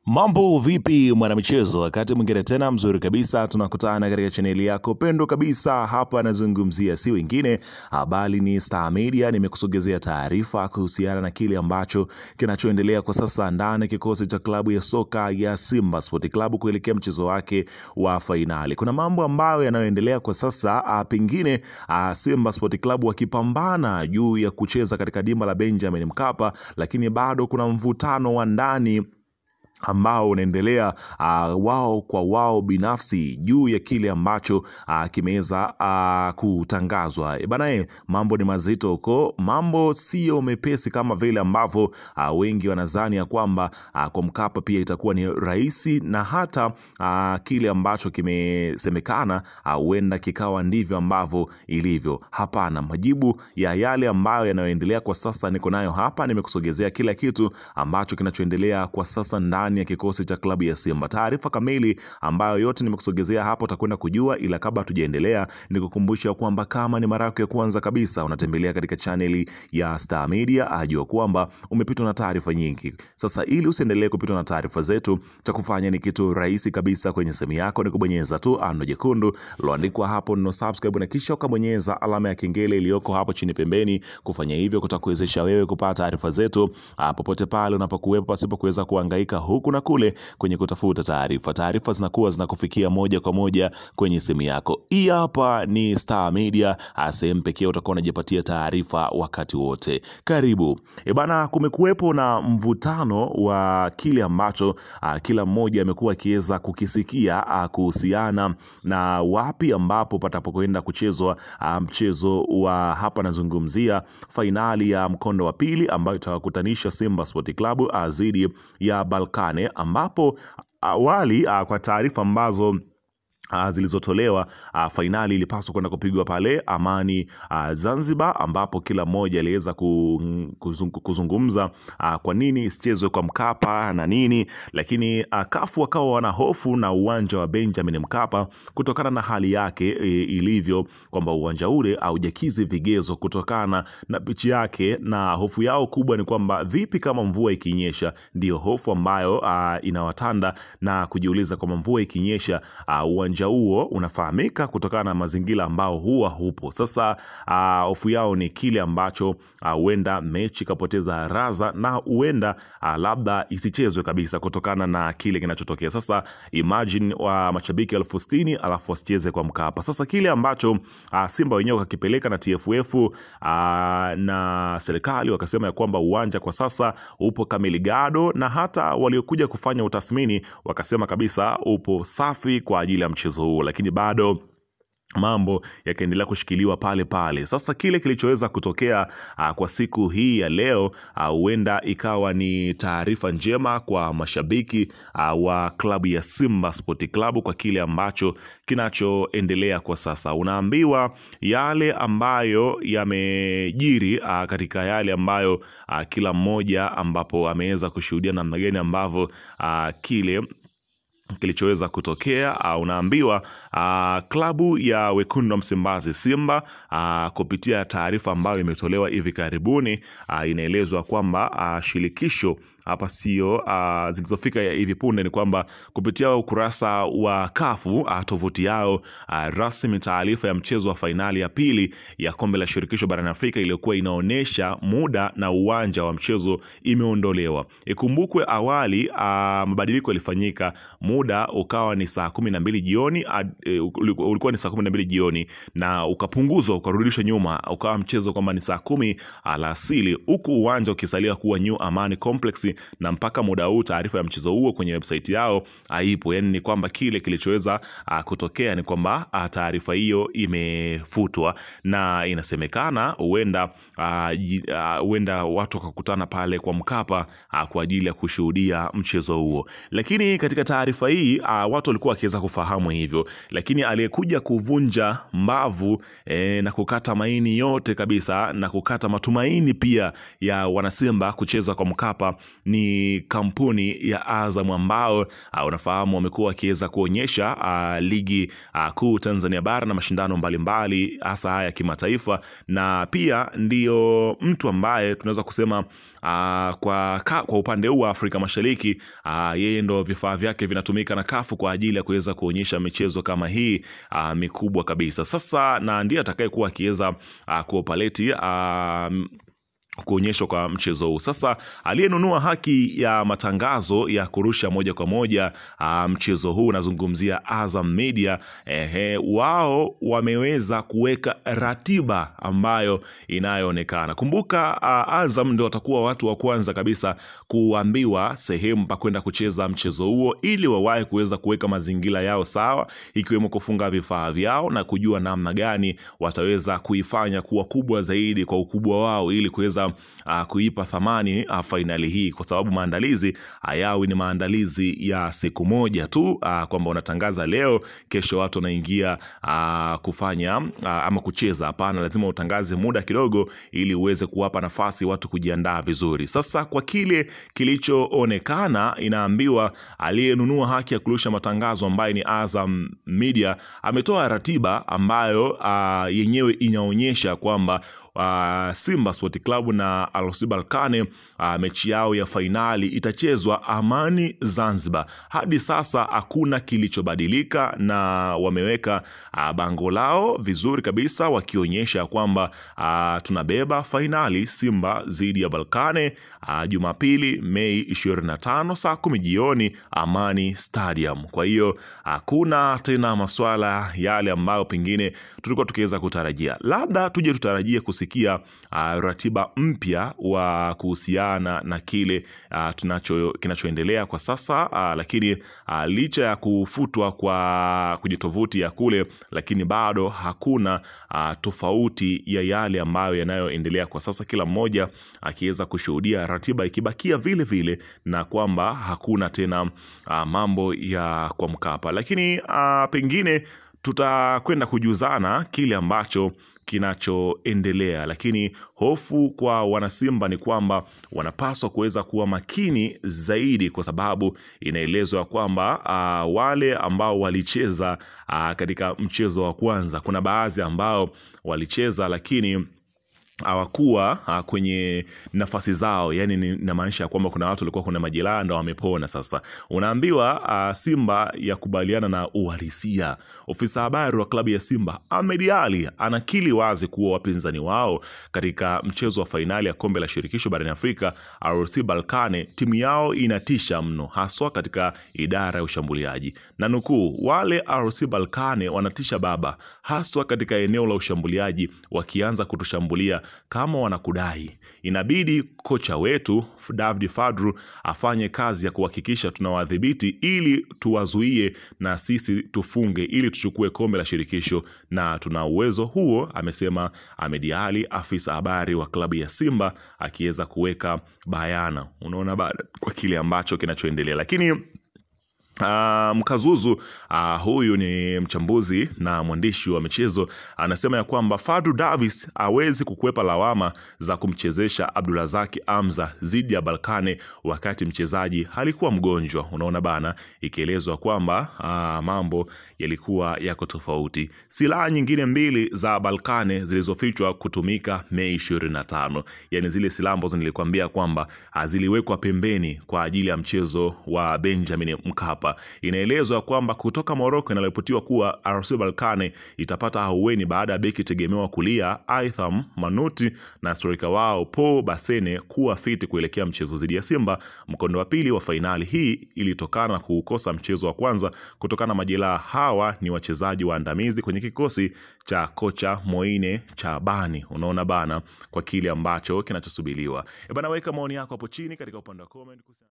Mambo vipi mwanamichezo, wakati mwingine tena mzuri kabisa tunakutana katika chaneli yako pendwa kabisa. Hapa nazungumzia si wengine bali ni Star Media. Nimekusogezea taarifa kuhusiana na kile ambacho kinachoendelea kwa sasa ndani kikosi cha klabu ya soka ya Simba Sport Club kuelekea mchezo wake wa fainali. Kuna mambo ambayo yanayoendelea kwa sasa, pengine Simba Sport Club wakipambana juu ya kucheza katika dimba la Benjamin Mkapa, lakini bado kuna mvutano wa ndani ambao unaendelea wao kwa wao binafsi juu ya kile ambacho kimeweza kutangazwa. Bana, mambo ni mazito huko, mambo sio mepesi kama vile ambavyo wengi wanadhani ya kwamba kwa Mkapa pia itakuwa ni rahisi, na hata kile ambacho kimesemekana huenda kikawa ndivyo ambavyo ilivyo. Hapana, majibu ya yale ambayo yanayoendelea kwa sasa niko nayo hapa. Nimekusogezea kila kitu ambacho kinachoendelea kwa sasa ndani ya kikosi cha klabu ya Simba. Taarifa kamili ambayo yote nimekusogezea hapo utakwenda kujua, ila kabla tujaendelea nikukumbusha kwamba kama ni mara yako ya kwanza kabisa unatembelea katika chaneli ya Star Media, ajua kwamba umepitwa na taarifa nyingi. Sasa ili usiendelee kupitwa na taarifa zetu, cha kufanya ni kitu rahisi kabisa. Kwenye simu yako ni kubonyeza tu ano jekundu loandikwa hapo no subscribe, na kisha ukabonyeza alama ya kengele iliyoko hapo chini pembeni. Kufanya hivyo kutakuwezesha wewe kupata taarifa zetu popote pale unapokuwepo, pasipo kuweza kuhangaika huku na kule kwenye kutafuta taarifa. Taarifa zinakuwa zinakufikia moja kwa moja kwenye simu yako. Hii hapa ni Star Media, sehemu pekee utakuwa unajipatia taarifa wakati wote. Karibu. Bana, kumekuwepo na mvutano wa kile ambacho kila mmoja amekuwa akiweza kukisikia kuhusiana na wapi ambapo patapokwenda kuchezwa mchezo wa, hapa nazungumzia fainali ya mkondo wa pili ambayo itawakutanisha Simba Sport Club dhidi ya Balkane, ambapo awali kwa taarifa ambazo zilizotolewa, fainali ilipaswa kwenda kupigwa pale Amani Zanzibar, ambapo kila mmoja aliweza kuzungumza kwa nini isichezwe kwa Mkapa na nini, lakini kafu wakawa wana hofu na uwanja wa Benjamin Mkapa kutokana na hali yake ilivyo, kwamba uwanja ule haujakizi vigezo kutokana na pichi yake, na hofu yao kubwa ni kwamba vipi kama mvua ikinyesha. Ndio hofu ambayo inawatanda na kujiuliza kwamba mvua ikinyesha uwanja huo unafahamika kutokana na mazingira ambao huwa hupo. Sasa hofu yao ni kile ambacho huenda mechi kapoteza raza, na huenda labda isichezwe kabisa kutokana na kile kinachotokea. Sasa imagine wa mashabiki 60,000 alafu wasicheze kwa Mkapa. Sasa kile ambacho Simba wenyewe wakipeleka na TFF na serikali wakasema ya kwamba uwanja kwa sasa upo kamili gado, na hata waliokuja kufanya utathmini wakasema kabisa upo safi kwa ajili ya mchezo huu, lakini bado mambo yakaendelea kushikiliwa pale pale. Sasa kile kilichoweza kutokea kwa siku hii ya leo huenda ikawa ni taarifa njema kwa mashabiki wa klabu ya Simba Sport Club kwa kile ambacho kinachoendelea kwa sasa. Unaambiwa yale ambayo yamejiri katika yale ambayo kila mmoja ambapo ameweza kushuhudia namna gani ambavyo kile kilichoweza kutokea. Unaambiwa klabu ya wekundu wa Msimbazi Simba kupitia taarifa ambayo imetolewa hivi karibuni, inaelezwa kwamba shirikisho hapa sio zilizofika hivi punde, ni kwamba kupitia ukurasa wa kafu tovuti yao rasmi, taarifa ya mchezo wa fainali ya pili ya kombe la shirikisho barani Afrika iliyokuwa inaonesha muda na uwanja wa mchezo imeondolewa. Ikumbukwe awali mabadiliko yalifanyika, muda ukawa ni saa 12 jioni, ulikuwa ni saa 12 jioni na ukapunguzwa ukarudishwa nyuma ukawa mchezo kwamba ni saa 10 alasiri, huku uwanja ukisalia kuwa New Amani Complex, na mpaka muda huu taarifa ya mchezo huo kwenye website yao haipo. Yani ni kwamba kile kilichoweza kutokea ni kwamba taarifa hiyo imefutwa, na inasemekana huenda watu wakakutana pale kwa Mkapa kwa ajili ya kushuhudia mchezo huo. Lakini katika taarifa hii watu walikuwa wakiweza kufahamu hivyo, lakini aliyekuja kuvunja mbavu na kukata maini yote kabisa na kukata matumaini pia ya wanasimba kucheza kwa Mkapa ni kampuni ya Azam ambao unafahamu wamekuwa wakiweza kuonyesha ligi kuu Tanzania bara na mashindano mbalimbali hasa haya kimataifa, na pia ndio mtu ambaye tunaweza kusema kwa upande huu wa Afrika Mashariki yeye ndo vifaa vyake vinatumika na CAF kwa ajili ya kuweza kuonyesha michezo kama hii mikubwa kabisa. Sasa na ndiye atakayekuwa akiweza kuopaleti kuonyeshwa kwa mchezo huu. Sasa aliyenunua haki ya matangazo ya kurusha moja kwa moja mchezo huu, nazungumzia Azam Media, wao wameweza kuweka ratiba ambayo inayoonekana. Kumbuka Azam ndio watakuwa watu wa kwanza kabisa kuambiwa sehemu pa kwenda kucheza mchezo huo, ili wawahi kuweza kuweka mazingira yao sawa, ikiwemo kufunga vifaa vyao na kujua namna gani wataweza kuifanya kuwa kubwa zaidi kwa ukubwa wao, ili kuweza kuipa thamani fainali hii, kwa sababu maandalizi hayawi ni maandalizi ya siku moja tu, kwamba unatangaza leo kesho watu wanaingia kufanya ama kucheza. Hapana, lazima utangaze muda kidogo ili uweze kuwapa nafasi watu kujiandaa vizuri. Sasa kwa kile kilichoonekana, inaambiwa aliyenunua haki ya kurusha matangazo ambaye ni Azam Media ametoa ratiba ambayo yenyewe inaonyesha kwamba Simba Sport Club na RC Berkane mechi yao ya fainali itachezwa Amani Zanzibar. Hadi sasa hakuna kilichobadilika, na wameweka bango lao vizuri kabisa wakionyesha kwamba tunabeba fainali Simba dhidi ya Berkane Jumapili Mei 25 saa 10 jioni Amani Stadium. Kwa hiyo hakuna tena maswala yale ambayo pengine tulikuwa tukiweza kutarajia. Labda tuje tutarajie kusikia ratiba mpya wa kuhusiana na kile kinachoendelea kwa sasa, lakini licha ya kufutwa kwa kujitovuti ya kule, lakini bado hakuna tofauti ya yale ambayo yanayoendelea kwa sasa, kila mmoja akiweza kushuhudia ratiba ikibakia vile vile, na kwamba hakuna tena mambo ya kwa Mkapa. Lakini pengine tutakwenda kujuzana kile ambacho kinachoendelea, lakini hofu kwa wanasimba ni kwamba wanapaswa kuweza kuwa makini zaidi, kwa sababu inaelezwa kwamba wale ambao walicheza katika mchezo wa kwanza, kuna baadhi ambao walicheza lakini hawakuwa kwenye nafasi zao, yani inamaanisha kwamba kuna watu walikuwa kuna majeraha ndio wamepona. Sasa unaambiwa Simba ya kubaliana na uhalisia. Ofisa habari wa klabu ya Simba Ahmed Ali anakili wazi kuwa wapinzani wao katika mchezo wa fainali ya kombe la shirikisho barani Afrika RC Berkane, timu yao inatisha mno, haswa katika idara ya ushambuliaji. Na nukuu, wale RC Berkane wanatisha baba, haswa katika eneo la ushambuliaji, wakianza kutushambulia kama wanakudai. Inabidi kocha wetu David Fadru afanye kazi ya kuhakikisha tunawadhibiti ili tuwazuie na sisi tufunge ili tuchukue kombe la shirikisho, na tuna uwezo huo, amesema Ahmed Ali, afisa habari wa klabu ya Simba, akiweza kuweka bayana. Unaona baada kwa kile ambacho kinachoendelea. Lakini Mkazuzu huyu ni mchambuzi na mwandishi wa michezo, anasema ya kwamba Fadlu Davis hawezi kukwepa lawama za kumchezesha Abdulrazak Hamza dhidi ya Berkane wakati mchezaji alikuwa mgonjwa. Unaona bana, ikielezwa kwamba mambo yalikuwa yako tofauti. Silaha nyingine mbili za Berkane zilizofichwa kutumika Mei 25, yani zile silaha ambazo nilikwambia kwamba ziliwekwa pembeni kwa ajili ya mchezo wa Benjamin Mkapa. Inaelezwa kwamba kutoka Morocco inaripotiwa kuwa RC Berkane itapata ahueni baada ya beki tegemewa kulia Aitham Manuti na striker wao Paul Basene kuwa fiti kuelekea mchezo dhidi ya Simba. Mkondo wa pili wa fainali hii ilitokana kuukosa mchezo wa kwanza kutokana na majeraha. Hawa ni wachezaji waandamizi kwenye kikosi cha kocha Moine Chabani. Unaona bana kwa kile ambacho kinachosubiriwa. Bana, weka maoni yako hapo chini katika upande wa comment.